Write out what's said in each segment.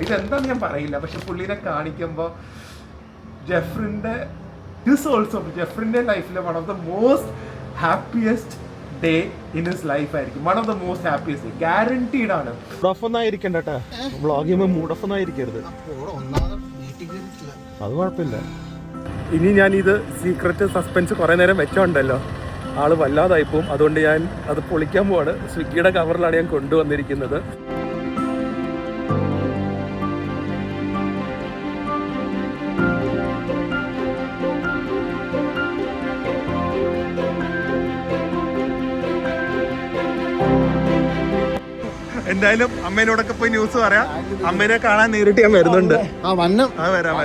ഇതെന്താന്ന് ഞാൻ പറയില്ല, പക്ഷെ പുള്ളിനെ കാണിക്കുമ്പോൾ ജെഫ്രിന്റെ ലൈഫിലെ one of the most happiest day in his life ആയിരിക്കും. One of the most happiest day, guaranteed ആണ്. മൂഡ് ഓഫ് ഒന്നും ആയിരിക്കണ്ട, വ്ളോഗ് ചെയ്യുമ്പോൾ മൂഡ് ഓഫ് ഒന്നും ആയിരിക്കരുത്, അത് കുഴപ്പമില്ല. ഇനി ഞാൻ ഇത് സീക്രട്ട് സസ്പെൻസ് കുറേ നേരം വെച്ചോണ്ടല്ലോ ആള് വല്ലാതായിപ്പോവും, അതുകൊണ്ട് ഞാൻ അത് പൊളിക്കാൻ പോവാണ്. സ്വിഗ്ഗിയുടെ കവറിലാണ് ഞാൻ കൊണ്ടുവന്നിരിക്കുന്നത്. എന്തായാലും അമ്മേനോടൊക്കെ പോയി ന്യൂസ് പറയാം. അമ്മേനെ കാണാൻ നേരിട്ട് ഞാൻ വരുന്നുണ്ട്. വരാം.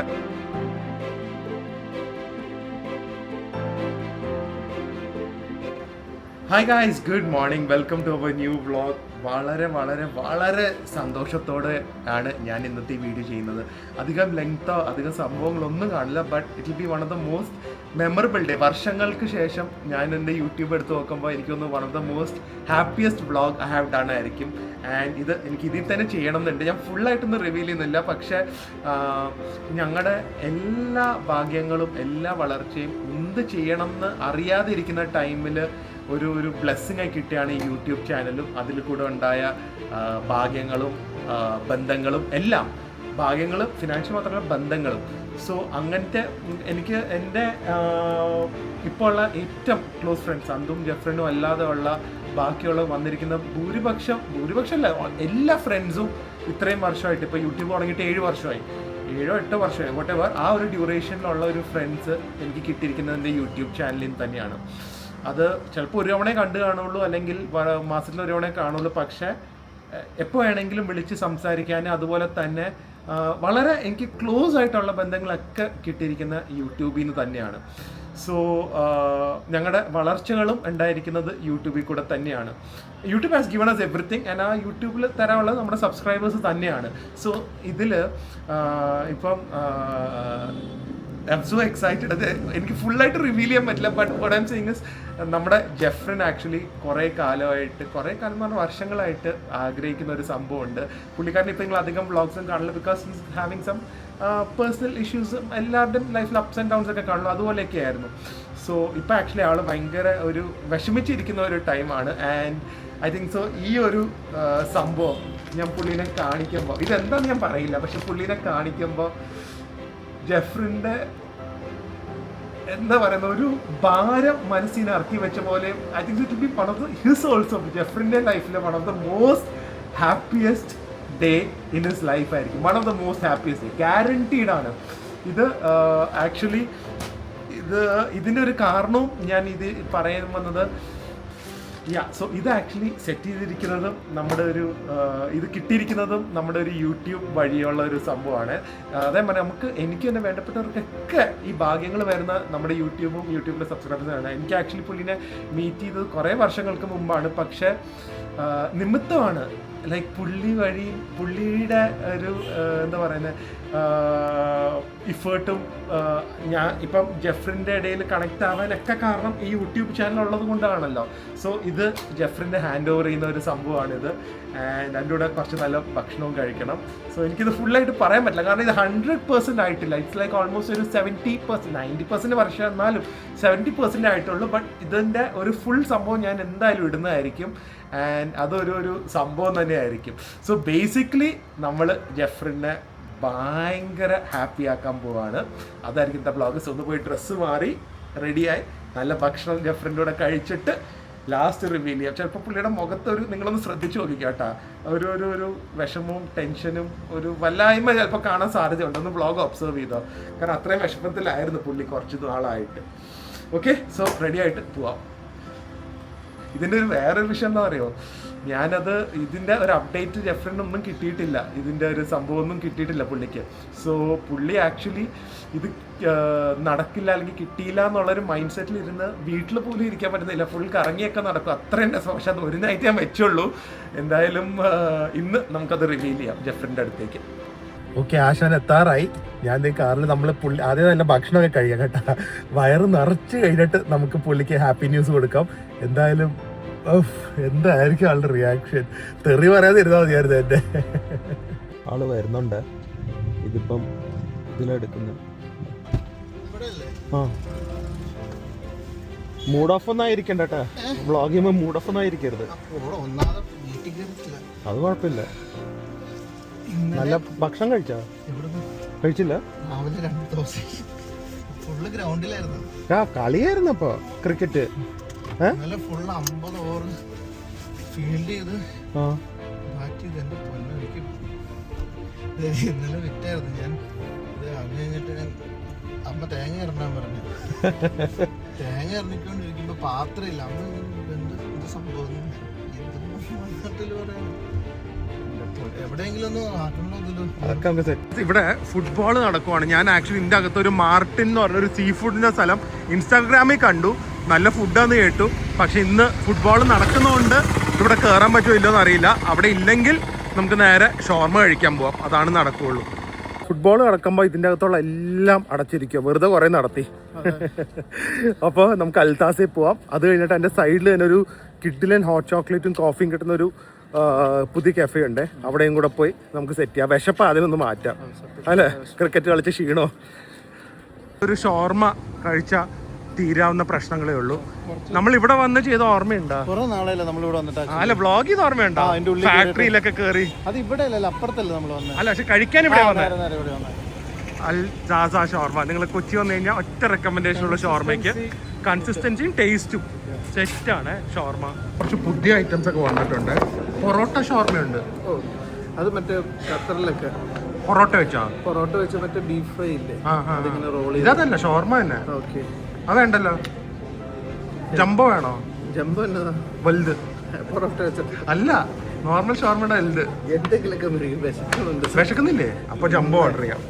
Hi guys, good morning, welcome to our new vlog. വളരെ വളരെ വളരെ സന്തോഷത്തോടെ ആണ് ഞാൻ ഇന്നത്തെ ഈ വീഡിയോ ചെയ്യുന്നത്. അധികം ലെങ്തോ അധികം സംഭവങ്ങളൊന്നും കാണില്ല, but it will be one of the most memorable day. വർഷങ്ങൾക്ക് ശേഷം ഞാൻ എൻ്റെ യൂട്യൂബ് എടുത്ത് നോക്കുമ്പോൾ എനിക്കൊന്ന് one of the most happiest vlog I have done ആയിരിക്കും. ആൻഡ് ഇത് എനിക്ക് ഇതിൽ തന്നെ ചെയ്യണം എന്നുണ്ട്. ഞാൻ ഫുള്ളായിട്ടൊന്നും റിവീൽ ചെയ്യുന്നില്ല, പക്ഷേ ഞങ്ങളുടെ എല്ലാ ഭാഗ്യങ്ങളും എല്ലാ വളർച്ചയും എന്ത് ചെയ്യണം എന്ന് അറിയാതെ ഇരിക്കുന്ന ടൈമിൽ ഒരു ബ്ലെസ്സിങ് ആയി കിട്ടിയാണ് ഈ യൂട്യൂബ് ചാനലും അതിൽ കൂടെ ഉണ്ടായ ഭാഗ്യങ്ങളും ബന്ധങ്ങളും എല്ലാം. ഭാഗ്യങ്ങളും ഫിനാൻഷ്യൽ മാത്രമല്ല ബന്ധങ്ങളും. സോ അങ്ങനത്തെ എനിക്ക് എൻ്റെ ഇപ്പോൾ ഉള്ള ഏറ്റവും ക്ലോസ് ഫ്രണ്ട്സ് അന്തും ജെഫ്രിനും അല്ലാതെ ഉള്ള ബാക്കിയുള്ള വന്നിരിക്കുന്ന ഭൂരിപക്ഷമല്ല എല്ലാ ഫ്രണ്ട്സും ഇത്രയും വർഷമായിട്ട്, ഇപ്പോൾ യൂട്യൂബ് തുടങ്ങിയിട്ട് 7 വർഷമായി, 7-8 വർഷമായി, വോട്ടെവർ, ആ ഒരു ഡ്യൂറേഷനിലുള്ള ഒരു ഫ്രണ്ട്സ് എനിക്ക് കിട്ടിയിരിക്കുന്നത് എൻ്റെ യൂട്യൂബ് ചാനലിൽ തന്നെയാണ്. അത് ചിലപ്പോൾ ഒരു തവണയെ കണ്ടു കാണുള്ളൂ, അല്ലെങ്കിൽ മാസത്തിൽ ഒരു തവണയെ കാണുള്ളൂ, പക്ഷേ എപ്പോൾ വേണമെങ്കിലും വിളിച്ച് സംസാരിക്കാൻ, അതുപോലെ തന്നെ വളരെ എനിക്ക് ക്ലോസ് ആയിട്ടുള്ള ബന്ധങ്ങളൊക്കെ കിട്ടിയിരിക്കുന്ന യൂട്യൂബിൽ നിന്ന് തന്നെയാണ്. സോ ഞങ്ങളുടെ വളർച്ചകളും ഉണ്ടായിരിക്കുന്നത് യൂട്യൂബിൽ കൂടെ തന്നെയാണ്. YouTube has given us everything, and ആ യൂട്യൂബിൽ തരാനുള്ളത് നമ്മുടെ സബ്സ്ക്രൈബേഴ്സ് തന്നെയാണ്. സോ ഇതിൽ ഇപ്പം ഐ എം സോ എക്സൈറ്റഡ്. അത് എനിക്ക് ഫുള്ളായിട്ട് റിവീൽ ചെയ്യാൻ പറ്റില്ല, but what I am saying is നമ്മുടെ ജെഫ്രിൻ ആക്ച്വലി കുറേ കാലം എന്ന് പറഞ്ഞാൽ വർഷങ്ങളായിട്ട് ആഗ്രഹിക്കുന്ന ഒരു സംഭവമുണ്ട്. പുള്ളിക്കാരൻ ഇപ്പോൾ നിങ്ങൾ അധികം വ്ളോഗ്സും കാണില്ല, because he's having some personal ഇഷ്യൂസും എല്ലാവരുടെയും ലൈഫിൽ അപ്സ് ആൻഡ് ഡൗൺസ് ഒക്കെ കാണുള്ളൂ, അതുപോലെയൊക്കെ ആയിരുന്നു. സോ ഇപ്പോൾ ആക്ച്വലി ആൾ ഭയങ്കര ഒരു വിഷമിച്ചിരിക്കുന്ന ഒരു ടൈമാണ്. ആൻഡ് ഐ തിങ്ക് സോ ഈ ഒരു സംഭവം ഞാൻ പുള്ളീനെ കാണിക്കുമ്പോൾ, ഇതെന്താന്ന് ഞാൻ പറയില്ല, പക്ഷെ പുള്ളീനെ കാണിക്കുമ്പോൾ ജെഫ്രിന്റെ എന്താ പറയുന്ന ഒരു ഭാരം മനസ്സിനെ ഇറക്കി വെച്ച പോലെ I think it be one of the his also ജെഫ്രിന്റെ ലൈഫിലെ one of the most happiest day in his life ആയിരിക്കും. One of the most happiest day, guaranteed ആണ്. ഇത് ആക്ച്വലി ഇതിൻ്റെ ഒരു കാരണവും ഞാൻ ഇത് പറയാൻ വന്നത്, സോ ഇത് ആക്ച്വലി സെറ്റ് ചെയ്തിരിക്കുന്നതും നമ്മുടെ ഒരു ഇത് കിട്ടിയിരിക്കുന്നതും നമ്മുടെ ഒരു യൂട്യൂബ് വഴിയുള്ള ഒരു സംഭവമാണ്. അതേപോലെ എനിക്ക് തന്നെ വേണ്ടപ്പെട്ടവർക്കൊക്കെ ഈ ഭാഗ്യങ്ങൾ വരുന്ന നമ്മുടെ യൂട്യൂബിലെ സബ്സ്ക്രൈബേഴ്സാണ്. എനിക്ക് ആക്ച്വലി പുള്ളിനെ മീറ്റ് ചെയ്തത് കുറേ വർഷങ്ങൾക്ക് മുമ്പാണ്, പക്ഷേ നിമിത്തമാണ് ലൈക്ക് പുള്ളി വഴി പുള്ളിയുടെ ഒരു എന്താ പറയുന്നത് ഇഫേർട്ടും ഞാൻ ഇപ്പം ജെഫ്രിൻ്റെ ഇടയിൽ കണക്ട് ആവാനൊക്കെ കാരണം ഈ യൂട്യൂബ് ചാനൽ ഉള്ളത് കൊണ്ടാണല്ലോ. സോ ഇത് ജെഫ്രിൻ്റെ ഹാൻഡ് ഓവർ ചെയ്യുന്ന ഒരു സംഭവമാണിത്. ആൻഡ് എൻ്റെ കൂടെ കുറച്ച് നല്ല ഭക്ഷണവും കഴിക്കണം. സോ എനിക്കിത് ഫുള്ളായിട്ട് പറയാൻ പറ്റില്ല, കാരണം ഇത് 100% ആയിട്ടില്ല. ഇറ്റ്സ് ലൈക്ക് ഓൾമോസ്റ്റ് ഒരു 70%, 90% വർഷം എന്നാലും 70% ആയിട്ടുള്ളൂ. ബട്ട് ഇതിൻ്റെ ഒരു ഫുൾ സംഭവം ഞാൻ എന്തായാലും ഇടുന്നതായിരിക്കും. ആൻഡ് അതൊരു സംഭവം തന്നെയായിരിക്കും. സോ ബേസിക്കലി നമ്മൾ ജെഫ്രിനെ ഭയങ്കര ഹാപ്പി ആക്കാൻ പോവാണ്. അതായിരിക്കും ഇന്നത്തെ വ്ളോഗ്. സോ ഒന്ന് പോയി ഡ്രസ്സ് മാറി റെഡിയായി നല്ല ഭക്ഷണം ജെഫ്രിൻ്റെ കൂടെ കഴിച്ചിട്ട് ലാസ്റ്റ് റിവീൽ ചെയ്യാം. ചിലപ്പോൾ പുള്ളിയുടെ മുഖത്തൊരു നിങ്ങളൊന്ന് ശ്രദ്ധിച്ചു നോക്കിക്കുക കേട്ടോ, ഒരു വിഷമവും ടെൻഷനും ഒരു വല്ലായ്മ ചിലപ്പോൾ കാണാൻ സാധ്യതയുണ്ട്. ഒന്ന് വ്ളോഗ് ഒബ്സർവ് ചെയ്തോ, കാരണം അത്രയും വിഷമത്തിലായിരുന്നു പുള്ളി കുറച്ച് നാളായിട്ട്. ഓക്കെ, സോ റെഡി ആയിട്ട് പോവാം. ഇതിൻ്റെ വേറൊരു വിഷയം എന്താ പറയുമോ, ഇതിൻ്റെ ഒരു അപ്ഡേറ്റ് ജെഫ്രിനൊന്നും കിട്ടിയിട്ടില്ല, ഇതിൻ്റെ ഒരു സംഭവമൊന്നും കിട്ടിയിട്ടില്ല പുള്ളിക്ക്. സോ പുള്ളി ആക്ച്വലി ഇത് നടക്കില്ല അല്ലെങ്കിൽ കിട്ടിയില്ല എന്നുള്ളൊരു മൈൻഡ് സെറ്റിൽ ഇരുന്ന് വീട്ടിൽ പോലും ഇരിക്കാൻ പറ്റുന്നില്ല, ഫുൾ കറങ്ങിയൊക്കെ നടക്കും, അത്രയും രസം. പക്ഷെ അത് ഒരു നൈറ്റ് ഞാൻ വെച്ചുള്ളൂ. എന്തായാലും ഇന്ന് നമുക്കത് റിവീൽ ചെയ്യാം ജെഫ്രിൻ്റെ അടുത്തേക്ക്. ഓക്കെ, ആശാൻ എത്താറായി. ഞാൻ കാറിൽ നമ്മൾ ആദ്യം തന്നെ ഭക്ഷണമൊക്കെ കഴിയാം കേട്ടോ, വയറ് നിറച്ച് കഴിഞ്ഞിട്ട് നമുക്ക് പുള്ളിക്ക് ഹാപ്പി ന്യൂസ് കൊടുക്കാം. എന്തായാലും എന്തായിരിക്കും ആളുടെ റിയാക്ഷൻ, തെറി പറയാതെ ഇരുന്നാൽ മതിയായിരുന്നു എൻ്റെ. ആള് വരുന്നുണ്ട്. ഇതിപ്പം ഇതിലെടുക്കുന്നത്. ആ മൂഡ് ഓഫ് ഒന്നും ആയിരിക്കണ്ട കേട്ടാ. വ്ളോഗ് ചെയ്യുമ്പോൾ മൂഡ് ഓഫ് ഒന്നും ആയിരിക്കരുത്. അത് കുഴപ്പമില്ല. നല്ല ഭക്ഷണം കഴിച്ചില്ല? കളിയായിരുന്നു അപ്പൊ ക്രിക്കറ്റ്. ഇന്നലെ വിറ്റായിരുന്നു ഞാൻ. അമ്മ തേങ്ങ ഇറങ്ങാൻ പറഞ്ഞു. തേങ്ങ ഇറങ്ങിക്കൊണ്ടിരിക്കുമ്പോ പാത്രമില്ല. അമ്മ എന്ത് സംഭവം എവിടെയെങ്കിലും ഒന്ന് ആക്കണമല്ലോ. ഇവിടെ ഫുട്ബോൾ നടക്കുവാണ്. ഞാൻ ആക്ച്വലി ഇതിൻ്റെ അകത്ത് ഒരു മാർട്ടിൻ എന്ന് പറഞ്ഞ ഒരു സീ ഫുഡിന്റെ സ്ഥലം ഇൻസ്റ്റാഗ്രാമിൽ കണ്ടു. നല്ല ഫുഡാന്ന് കേട്ടു. പക്ഷെ ഇന്ന് ഫുട്ബോൾ നടക്കുന്നതുകൊണ്ട് ഇവിടെ കയറാൻ പറ്റുമോ ഇല്ലയെന്ന് അറിയില്ല. അവിടെ ഇല്ലെങ്കിൽ നമുക്ക് നേരെ ഷോർമ കഴിക്കാൻ പോവാം. അതാണ് നടക്കുകയുള്ളൂ. ഫുട്ബോൾ നടക്കുമ്പോൾ ഇതിൻ്റെ അകത്തുള്ള എല്ലാം അടച്ചിരിക്കുക. വെറുതെ കുറേ നടത്തി. അപ്പോൾ നമുക്ക് അൽത്താസയിൽ പോവാം. അത് കഴിഞ്ഞിട്ട് എൻ്റെ സൈഡിൽ തന്നെ ഒരു കിഡിലൻ ഹോട്ട് ചോക്ലേറ്റും കോഫിയും കിട്ടുന്ന ഒരു പുതിയ കഫേ ഉണ്ട്. അവിടെയും കൂടെ പോയി നമുക്ക് സെറ്റ് ചെയ്യാം. വിശപ്പ് അതിനൊന്ന് മാറ്റാം അല്ലേ? ക്രിക്കറ്റ് കളിച്ച ക്ഷീണോ. ഒരു ഷോർമ കഴിച്ച തീരാവുന്ന പ്രശ്നങ്ങളേ ഉള്ളൂ. നമ്മൾ ഇവിടെ വന്ന് ചെയ്ത ഓർമ്മയുണ്ടോ? അല്ല വ്ളോഗ് ചെയ്ത ഓർമ്മയുണ്ടോ? ഫാക്ടറിയിലൊക്കെ കയറി. അത് ഇവിടെ അപ്പുറത്തല്ലേ നമ്മൾ വന്നത്? അല്ല പക്ഷെ കഴിക്കാൻ ഇവിടെ വന്നത് അൽ ജാസ ഷോർമ. നിങ്ങൾ കൊച്ചി വന്നു കഴിഞ്ഞാൽ ഒറ്റ റെക്കമെൻഡേഷൻ ഉള്ള ഷോർമയ്ക്ക് കൺസിസ്റ്റൻസിയും ടേസ്റ്റും സെറ്റാണ് ഷോർമ. കുറച്ച് പുതിയ ഐറ്റംസ് ഒക്കെ വന്നിട്ടുണ്ട്. പൊറോട്ട ഷോർമയുണ്ട്. അത് മറ്റേ ഖത്തറിലൊക്കെ പൊറോട്ട വെച്ച് മറ്റേ ബീഫ് ഫ്രൈ ഇല്ലേ? ഇതല്ല ഷോർമ തന്നെ. അതേണ്ടല്ലോ. ജംബോ വേണോ? ജംബോ എന്നതാ? വലുത് പൊറോട്ട വെച്ചിട്ട് അല്ല, നോർമൽ ഷോർമയുടെ വലുത്. എന്തെങ്കിലുമൊക്കെ വിശക്കുന്നില്ലേ? അപ്പൊ ജംബോ ഓർഡർ ചെയ്യാം.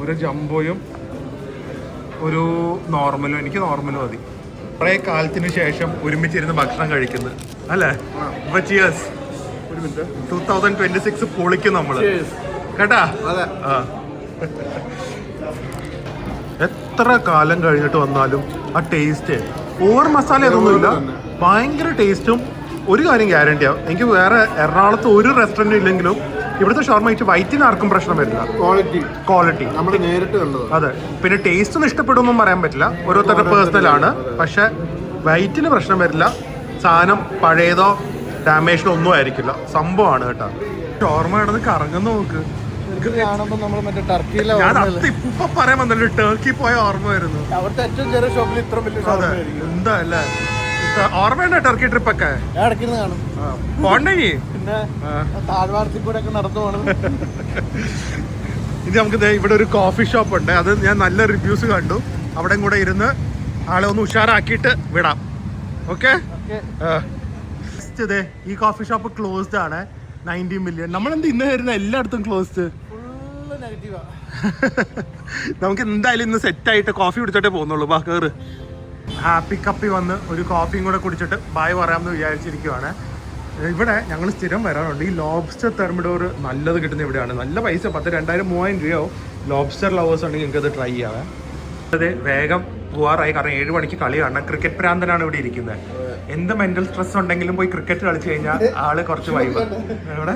ഒരു ജംബോയും ഒരു നോർമലും. എനിക്ക് നോർമലും മതി. കുറേ കാലത്തിന് ശേഷം ഒരുമിച്ചിരുന്ന് ഭക്ഷണം കഴിക്കുന്നത് അല്ലേ? അപ്പൊ ചിയേഴ്സ്. 2026 പൊളിക്കും നമ്മള് കേട്ടാ. എത്ര കാലം കഴിഞ്ഞിട്ട് വന്നാലും ആ ടേസ്റ്റ് ഓവർ മസാല അതൊന്നുമില്ല. ഭയങ്കര ടേസ്റ്റും. ഒരു കാര്യം ഗ്യാരണ്ടിയാവും, എനിക്ക് വേറെ എറണാകുളത്ത് ഒരു റെസ്റ്റോറൻറ്റ് ഇല്ലെങ്കിലും ഇവിടുത്തെ ഷോർമ കഴിച്ച് വയറ്റിന് ആർക്കും പ്രശ്നം വരില്ല. ക്വാളിറ്റി നമ്മൾ നേരിട്ട് കണ്ടത്. അതെ. പിന്നെ ടേസ്റ്റ് ഒന്നും ഇഷ്ടപ്പെടുമെന്നും പറയാൻ പറ്റില്ല, ഓരോരുത്തരുടെ പേഴ്സണലാണ്. പക്ഷെ വയറ്റിന് പ്രശ്നം വരില്ല. സാധനം പഴയതോ ഡാമേജോ ഒന്നും ആയിരിക്കില്ല. സംഭവമാണ് കേട്ടോ. ഷോർമ ആണെന്ന് കറങ്ങുന്ന നോക്ക്. ഞാൻ ഇപ്പൊ പറയാൻ വന്നല്ലോ, ടർക്കി പോയ ഓർമ്മ വരുന്നു. അവിടുത്തെ ഏറ്റവും ചെറിയ ഷോപ്പിൽ ഇത്ര വലിയ എന്താ അല്ലേ? ഓർമ്മയുണ്ടോ ടർക്കി ട്രിപ്പൊക്കെ? പോണ്ടേ? പിന്നെ താഴ്വാരത്തിൽ കൂടെ ഒക്കെ നടന്നു പോകണം. ഇത് നമുക്ക് ഇവിടെ ഒരു കോഫി ഷോപ്പ് ഉണ്ട്. അത് ഞാൻ നല്ല റിവ്യൂസ് കണ്ടു. അവിടെ കൂടെ ഇരുന്ന് ആളെ ഒന്ന് ഉഷാറാക്കിയിട്ട് വിടാം. ഓക്കെ. ഈ കോഫി ഷോപ്പ് ക്ലോസ്ഡ് ആണ്. 90 മില്യൺ. നമ്മളെന്ത് ഇന്ന് വരുന്ന എല്ലായിടത്തും ക്ലോസ്ഡ്. നമുക്ക് എന്തായാലും ഇന്ന് സെറ്റായിട്ട് കോഫി കുടിച്ചിട്ടേ പോകുന്നുള്ളൂ. ബാ കയറ്. ഹാപ്പി കപ്പി വന്ന് ഒരു കോഫിയും കൂടെ കുടിച്ചിട്ട് ബായ് പറയാമെന്ന് വിചാരിച്ചിരിക്കുവാണ്. ഇവിടെ ഞങ്ങൾ സ്ഥിരം വരാറുണ്ട്. ഈ ലോബ്സ്റ്റർ തെർമിഡോർ നല്ലത് കിട്ടുന്ന ഇവിടെയാണ്. നല്ല പൈസ, 10,000-2000 രൂപയോ. ലോബ്സ്റ്റർ ലവേഴ്സ് ഉണ്ടെങ്കിൽ നിങ്ങൾക്ക് അത് ട്രൈ ചെയ്യാവേ. അതെ, വേഗം പോവാറായി. കാരണം 7 മണിക്ക് കളി കാണണം. ക്രിക്കറ്റ് പ്രാന്തനാണ് ഇവിടെ ഇരിക്കുന്നത്. എന്ത് മെന്റൽ സ്ട്രെസ് ഉണ്ടെങ്കിലും പോയി ക്രിക്കറ്റ് കളിച്ചു കഴിഞ്ഞാൽ ആള് കുറച്ച് വൈബ്. ഇവിടെ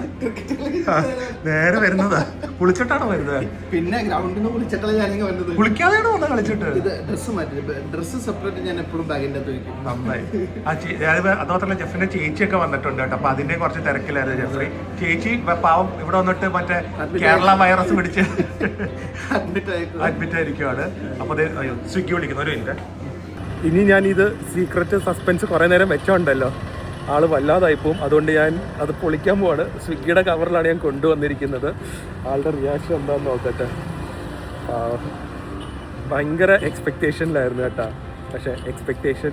നേരെ വരുന്നതാ. കുളിച്ചിട്ടാണോ വരുന്നത്? പിന്നെ ഗ്രൗണ്ടിൽ നിന്ന് കുളിക്കാതെയാണോ വന്ന് കളിച്ചിട്ട്? ഡ്രസ്സ് സെപ്പറേറ്റ് ഞാൻ എപ്പോഴും ബാഗിന്റെ നന്നായി. അതുമാത്രമല്ല ജെഫിന്റെ ചേച്ചിയൊക്കെ വന്നിട്ടുണ്ട് കേട്ടോ. അപ്പൊ അതിന്റെ കുറച്ച് തിരക്കിലായിരുന്നു ജെഫ്രി. ചേച്ചി പാവം ഇവിടെ വന്നിട്ട് മറ്റേ കേരള വൈറസ് പിടിച്ച് അഡ്മിറ്റ് ആയിരിക്കുവാണ്. അപ്പൊ സ്വിഗ്ഗി വിളിക്കുന്ന ഒരു മിനിറ്റ്. ഇനി ഞാൻ ഇത് സീക്രട്ട് സസ്പെൻസ് കുറേ നേരം വെച്ചോണ്ടല്ലോ, ആള് വല്ലാതായിപ്പോവും. അതുകൊണ്ട് ഞാൻ അത് പൊളിക്കാൻ പോവാണ്. സ്വിഗ്ഗിയുടെ കവറിലാണ് ഞാൻ കൊണ്ടുവന്നിരിക്കുന്നത്. ആളുടെ റിയാക്ഷൻ എന്താണെന്ന് നോക്കട്ടെ. ഭയങ്കര എക്സ്പെക്റ്റേഷനിലായിരുന്നു കേട്ടോ. പക്ഷേ എക്സ്പെക്റ്റേഷൻ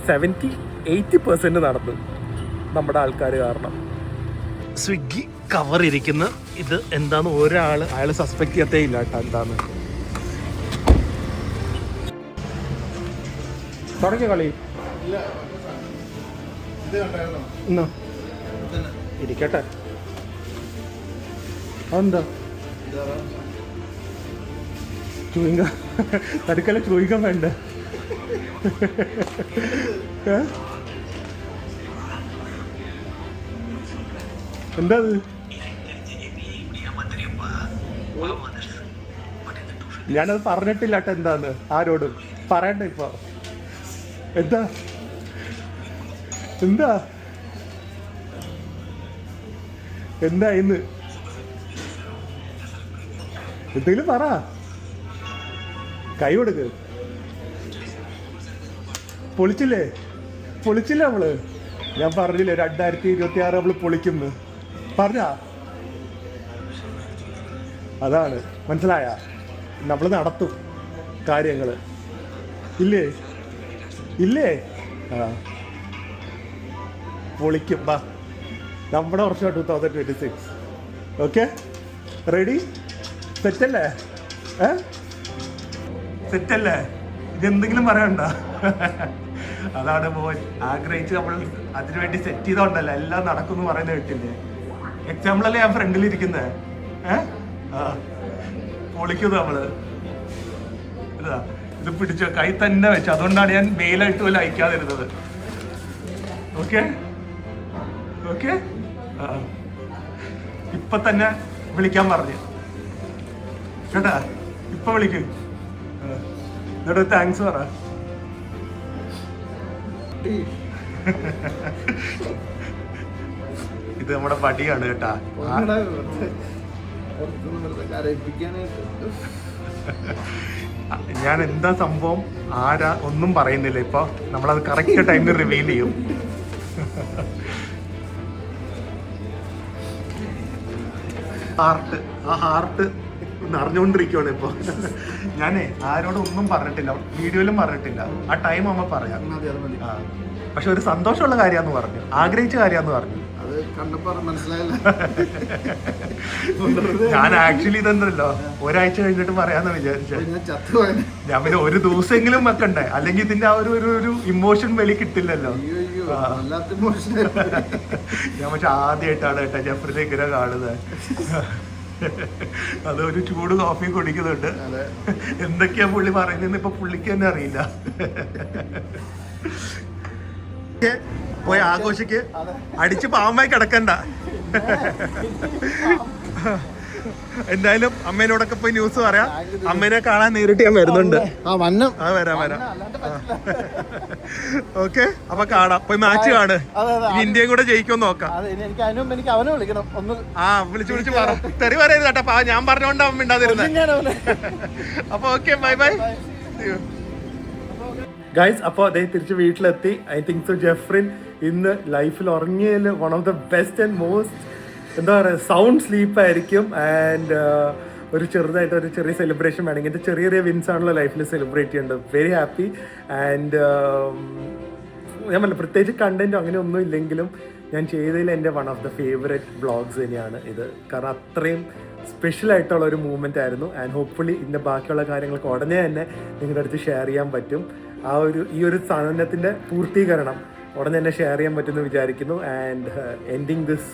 70-80% നടന്നു നമ്മുടെ ആൾക്കാർ കാരണം. സ്വിഗ്ഗി കവർ ഇരിക്കുന്ന ഇത് എന്താന്ന് അയാൾ സസ്പെക്ട് ചെയ്യത്തേ ഇല്ല കേട്ടോ എന്താന്ന്. തുടങ്ങിയ കളി എന്നാ ഇരിക്കട്ടെ. അതെന്താ ചോദിക്ക? തടുക്കല്ല ചോദിക്കാൻ വേണ്ട. എന്താ അത്? ഞാനത് പറഞ്ഞിട്ടില്ല കേട്ടോ എന്താന്ന് ആരോടും പറയണ്ട ഇപ്പൊ. എന്താ എന്താ എന്താ ഇന്ന് എന്തെങ്കിലും പറ, കൈ കൊടുക്ക്. പൊളിച്ചില്ലേ അവള്? ഞാൻ പറഞ്ഞില്ലേ 2026 അവള് പൊളിക്കുന്നു പറഞ്ഞ. അതാണ് മനസ്സിലായ, നമ്മൾ നടത്തും കാര്യങ്ങള്. ഇല്ലേ ആ പൊളിക്കും. ബാ നമ്മുടെ വർഷം 2026. Okay, ready? സെറ്റല്ലേ? സെറ്റല്ലേ? ഇതെന്തെങ്കിലും പറയണ്ട. അതാണ് മോൻ ആഗ്രഹിച്ച് നമ്മൾ അതിനുവേണ്ടി സെറ്റ് ചെയ്തോണ്ടല്ല എല്ലാം നടക്കും പറയുന്നത് കേട്ടില്ലേ? എക്സാമ്പിളല്ലേ ഞാൻ ഫ്രണ്ടിലിരിക്കുന്നത്. പൊളിക്കുന്നു നമ്മള്. ഇതാ ഇത് പിടിച്ച കൈ തന്നെ വെച്ച്, അതുകൊണ്ടാണ് ഞാൻ മെയിലായിട്ട് പോലും അയക്കാതിരുന്നത്. ഓക്കെ ഓക്കെ, ഇപ്പൊ തന്നെ വിളിക്കാൻ പറഞ്ഞു കേട്ടാ. ഇപ്പൊ വിളിക്ക്, എന്നിട്ട് താങ്ക്സ് പറ. ഇത് നമ്മുടെ പടിയാണ് കേട്ടാ. ഞാൻ എന്താ സംഭവം ആരാ ഒന്നും പറയുന്നില്ല ഇപ്പൊ, നമ്മളത് കറക്റ്റ് ടൈമിൽ റിവീൽ ചെയ്യും. ഹാർട്ട് നിറഞ്ഞുകൊണ്ടിരിക്കുകയാണ് ഇപ്പൊ. ഞാനേ ആരോടും ഒന്നും പറഞ്ഞിട്ടില്ല, വീഡിയോയിലും പറഞ്ഞിട്ടില്ല. ആ ടൈം ആവുമ്പോ പറയാം. പക്ഷെ ഒരു സന്തോഷമുള്ള കാര്യാന്ന് പറഞ്ഞു, ആഗ്രഹിച്ച കാര്യാന്ന് പറഞ്ഞു. ഞാൻ ആക്ച്വലി ഇതെന്തല്ലോ ഒരാഴ്ച കഴിഞ്ഞിട്ട് പറയാന്ന് വിചാരിച്ചത്. ഞാൻ പിന്നെ ഒരു ദിവസമെങ്കിലും വെക്കണ്ടേ, അല്ലെങ്കിൽ ഇതിന്റെ ആ ഒരു ഇമോഷൻ വെളി കിട്ടില്ലല്ലോ. ഞാൻ പക്ഷെ ആദ്യമായിട്ടാണ് കേട്ടോ ജെഫ്രിനെ ഇങ്ങനെ കാണുന്നത്. അതൊരു ചൂട് കോഫി കുടിക്കുന്നുണ്ട്. എന്തൊക്കെയാ പുള്ളി പറയുന്നതെന്ന് ഇപ്പൊ പുള്ളിക്ക് തന്നെ അറിയില്ല. പോയി ആഘോഷിക്ക്, അടിച്ച് പാമ്പായി കിടക്കണ്ട. എന്തായാലും അമ്മേനോടൊക്കെ പോയി ന്യൂസ് പറയാം. അമ്മേനെ കാണാൻ നേരിട്ട് ഞാൻ വരുന്നുണ്ട്. വരാം. ഓക്കെ, അപ്പൊ കാണാം. പോയി മാച്ച് കാണ്. ഇന്ത്യയും കൂടെ ജയിക്കുമെന്ന് നോക്കാം. വിളിച്ചു പറ, തെറി പറയരുത് കേട്ടോ. ഞാൻ പറഞ്ഞോണ്ട് അമ്മ ഉണ്ടാതിരുന്നത്. അപ്പൊ ഓക്കെ, ബൈ. ഗൈസ്, അപ്പോൾ അതേ തിരിച്ച് വീട്ടിലെത്തി. ഐ തിങ്ക് സോ ജെഫ്രിൻ ഇന്ന് ലൈഫിൽ ഉറങ്ങിയതിൽ one of the best and most എന്താ പറയുക സൗണ്ട് സ്ലീപ്പായിരിക്കും. ആൻഡ് ഒരു ചെറിയ സെലിബ്രേഷൻ വേണം. ഇങ്ങനത്തെ ചെറിയ വിൻസ് ആണല്ലോ ലൈഫിൽ സെലിബ്രേറ്റ് ചെയ്യേണ്ടത്. Very happy. ആൻഡ് ഞാൻ പറഞ്ഞ പ്രത്യേകിച്ച് കണ്ടൻറ്റും അങ്ങനെ ഒന്നും ഇല്ലെങ്കിലും ഞാൻ ചെയ്തതിൽ എൻ്റെ one of the favourite vlogs തന്നെയാണ് ഇത്. കാരണം അത്രയും സ്പെഷ്യൽ ആയിട്ടുള്ള ഒരു മൂവ്മെൻ്റ് ആയിരുന്നു. ആൻഡ് ഹോപ്പ്ഫുള്ളി ഇതിൻ്റെ ബാക്കിയുള്ള കാര്യങ്ങൾക്ക് ഉടനെ തന്നെ നിങ്ങളുടെ അടുത്ത് ഷെയർ ചെയ്യാൻ പറ്റും. ഈ ഒരു സാധനത്തിൻ്റെ പൂർത്തീകരണം ഉടനെ തന്നെ ഷെയർ ചെയ്യാൻ പറ്റുമെന്ന് വിചാരിക്കുന്നു. And ending this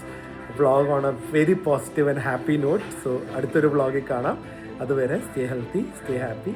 vlog on a very positive and happy note. So അടുത്തൊരു വ്ളോഗിൽ കാണാം. അതുവരെ സ്റ്റേ ഹെൽത്തി, സ്റ്റേ ഹാപ്പി.